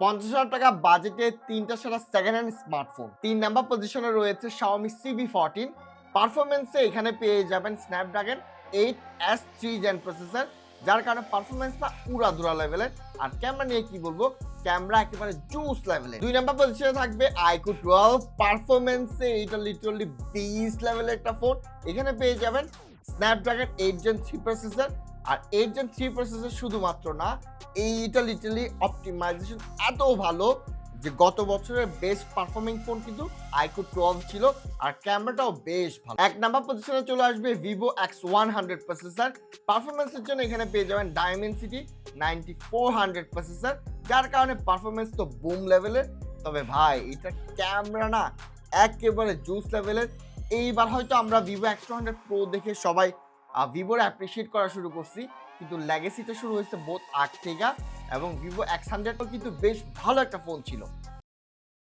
50,000 টাকা বাজেটে 3টা সেরা সেকেন্ড হ্যান্ড স্মার্টফোন। 3 নাম্বার পজিশনে রয়েছে Xiaomi CB14। পারফরম্যান্সে এখানে পেয়ে যাবেন Snapdragon 8S 3 Gen প্রসেসর, যার কারণে পারফরম্যান্সটা উড়াধুরা লেভেলের। আর ক্যামেরা নিয়ে কি বলবো, ক্যামেরা একেবারে জুস লেভেলের। 2 নাম্বার পজিশনে থাকবে iQOO 12। পারফরম্যান্সে এটা লিটারালি বিস্ট লেভেলের একটা ফোন। এখানে পেয়ে যাবেন Snapdragon 8 Gen 3 প্রসেসর। আর 8 Gen 3 প্রসেসর শুধুমাত্র না, এইটা লিটারালি অপটিমাইজেশন এত ভালো যে গত বছরের বেস্ট পারফর্মিং ফোন কিন্তু iQOO 12 ছিল। আর ক্যামেরাটাও বেশ ভালো। 1 নাম্বার পজিশনে চলে আসবে Vivo X100 প্রসেসর। পারফরম্যান্সের জন্য এখানে পেয়ে যাবেন Dimensity 9400 প্রসেসর, যার কারণে পারফরম্যান্স তো বুম লেভেলের। তবে ভাই এটা ক্যামেরা না একেবারে জুস লেভেলের। এইবার হয়তো আমরা Vivo X200 Pro দেখে সবাই ভিভোর অ্যাপ্রিসিয়েট করা শুরু করছি, কিন্তু লেগেসিটা শুরু হয়েছে বোথ আগ থেকে। এবং Vivo X100ও কিন্তু বেশ ভালো একটা ফোন ছিল।